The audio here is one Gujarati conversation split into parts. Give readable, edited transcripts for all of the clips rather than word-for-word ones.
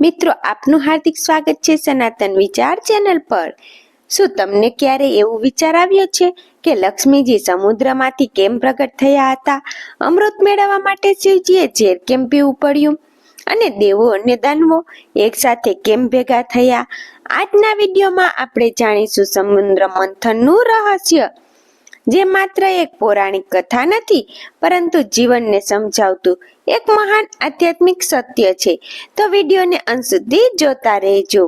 મિત્રો, આપનું હાર્દિક સ્વાગત છે સનાતન વિચાર ચેનલ પર। શું તમને ક્યારે એવું વિચાર આવ્યો છે કે લક્ષ્મીજી સમુદ્રમાંથી કેમ પ્રગટ થયા હતા? અમૃત મેળવવા માટે શિવજીએ ઝેર કેમ પીવું પડ્યું? અને દેવો અને દાનવો એક સાથે કેમ ભેગા થયા? આજના વિડીયોમાં આપણે જાણીશું સમુદ્ર મંથનનું રહસ્ય, જે માત્ર એક પૌરાણિક કથા નથી, પરંતુ જીવનને સમજાવતું એક મહાન આધ્યાત્મિક સત્ય છે। તો વિડીયોને અંત સુધી જોતા રહેજો।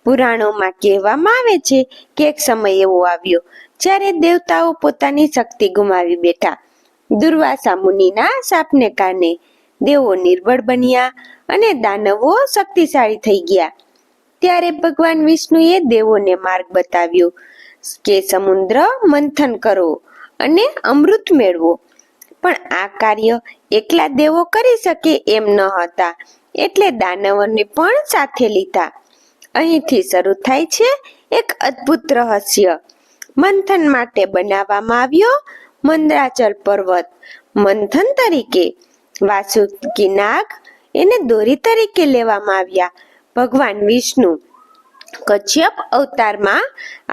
પુરાણોમાં કહેવામાં આવે છે કે એક સમય એવો આવ્યો જ્યારે દેવતાઓ પોતાની શક્તિ ગુમાવી બેઠા। દુર્વાસા મુનિના શાપને કારણે દેવો નિર્બળ બન્યા અને દાનવો શક્તિશાળી થઈ ગયા। ત્યારે ભગવાન વિષ્ણુએ દેવોને માર્ગ બતાવ્યો કે સમુદ્ર મંથન કરો અને અમૃત મેળવો। પણ આ કાર્ય એકલા દેવો કરી શકે એમ ન હતા, એટલે દાનવોને પણ સાથે લીધા। અહીંથી શરૂ થાય છે એક અદ્ભુત રહસ્ય। મંથન માટે બનાવવામાં આવ્યો મંદરાચલ પર્વત મંથન તરીકે। વાસુકી નાગ એને દોરી તરીકે લેવામાં આવ્યા। ભગવાન વિષ્ણુ કશ્યપ અવતારમાં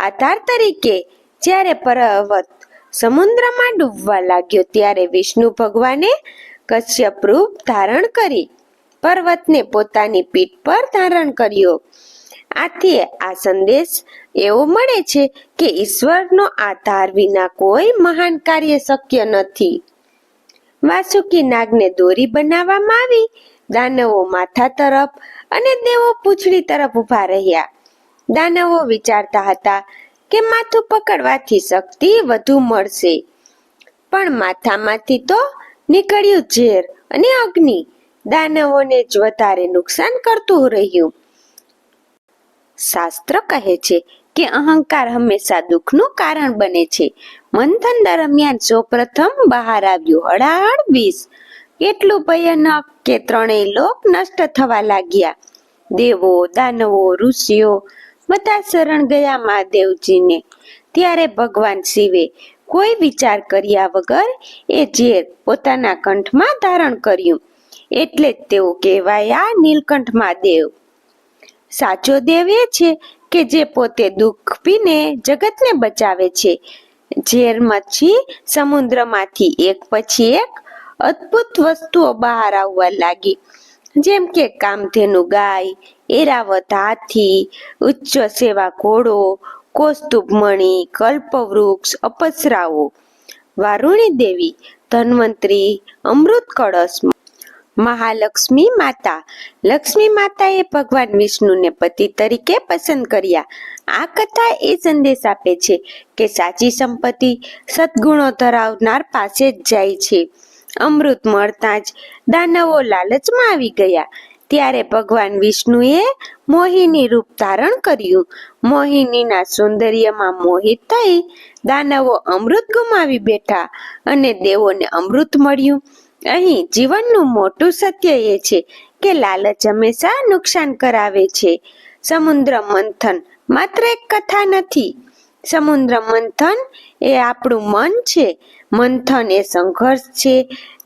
આધાર તરીકે। જ્યારે પર્વત સમુદ્રમાં ડૂબવા લાગ્યો ત્યારે વિષ્ણુ ભગવાને કશ્યપ રૂપ ધારણ કરી પર્વતને પોતાની પીઠ પર ધારણ કર્યો। આથી આ સંદેશ એવો મળે છે કે ઈશ્વરનો આધાર વિના કોઈ મહાન કાર્ય શક્ય નથી। વાસુકી નાગને દોરી બનાવવામાં આવી। દાનવો માથા તરફ અને દેવો પૂંછડી તરફ ઊભા રહ્યા। દાનવો વિચારતા હતા કે માથું પકડવાથી શક્તિ વધુ મળશે, પણ માથામાંથી તો નીકળ્યું ઝેર અને અગ્નિ દાનવોને જ વધારે નુકસાન કરતું રહ્યું। શાસ્ત્ર કહે છે કે અહંકાર હંમેશા દુઃખનું કારણ બને છે। મંથન દરમિયાન સૌપ્રથમ બહાર આવ્યું હળાહળ વિષ, એટલું ભયાનક કે ત્રણેય લોક નષ્ટ થવા લાગ્યા। દેવો, દાનવો, ઋષિઓ બધા શરણ ગયા મહાદેવજીને। ત્યારે ભગવાન શિવે કોઈ વિચાર કર્યા વગર એ ઝેર પોતાના કંઠમાં ધારણ કર્યું, એટલે જ તેઓ કહેવાયા નીલકંઠ મહાદેવ। સાચો દેવ એ છે કે જે પોતે દુઃખ પીને જગતને બચાવે છે। ઝેર મચ્છી સમુદ્રમાંથી એક પછી એક અદ્ભુત વસ્તુઓ બહાર આવવા લાગી, જેમ કે કામધેનુ ગાય, એરાવત હાથી, ઉચ્ચ સેવા ઘોડો, કૌસ્તુભ મણિ, કલ્પવૃક્ષ, અપ્સરાઓ, વારુણી દેવી, ધન્વંતરી, અમૃત કળશ, મહાલક્ષ્મી માતા। લક્ષ્મી માતાએ ભગવાન વિષ્ણુને પતિ તરીકે પસંદ કર્યા। આ કથા એ સંદેશ આપે છે કે સાચી સંપત્તિ સદ્ગુણો ધરાવનાર પાસે જ જાય છે। અમૃત મળતા જ દાનવો લાલચમાં આવી ગયા। ત્યારે ભગવાન વિષ્ણુએ મોહિની રૂપ ધારણ કર્યું। મોહિનીના સૌંદર્યમાં મોહિત થઈ દાનવો અમૃત ગુમાવી બેઠા અને દેવોને અમૃત મળ્યું। અહીં જીવનનું મોટું સત્ય એ છે કે લાલચ હંમેશા નુકસાન કરાવે છે। સમુદ્ર મંથન માત્ર એક કથા નથી, સમુદ્ર મંથન એ આપણું મન છે। મંથન એ સંઘર્ષ છે,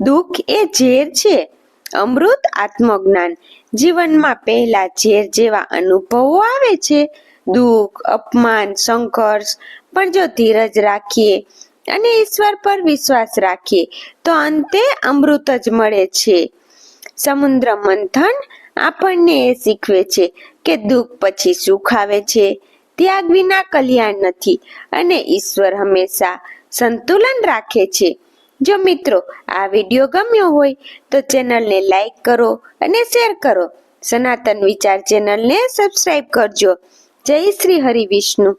દુઃખ એ ઝેર છે, અમૃત આત્મજ્ઞાન। જીવનમાં પહેલા ઝેર જેવા અનુભવો આવે છે, દુઃખ, અપમાન, સંઘર્ષ, પણ જો ધીરજ રાખીએ અને ઈશ્વર પર વિશ્વાસ રાખીએ તો અંતે અમૃત જ મળે છે। સમુદ્ર મંથન આપણને એ શીખવે છે કે દુઃખ પછી સુખ આવે છે, ત્યાગ વિના કલ્યાણ નથી અને ઈશ્વર હંમેશા સંતુલન રાખે છે। જો મિત્રો આ વિડીયો ગમ્યો હોય તો ચેનલને લાઈક કરો અને શેર કરો। સનાતન વિચાર ચેનલને સબસ્ક્રાઇબ કરજો। જય શ્રી હરિ વિષ્ણુ।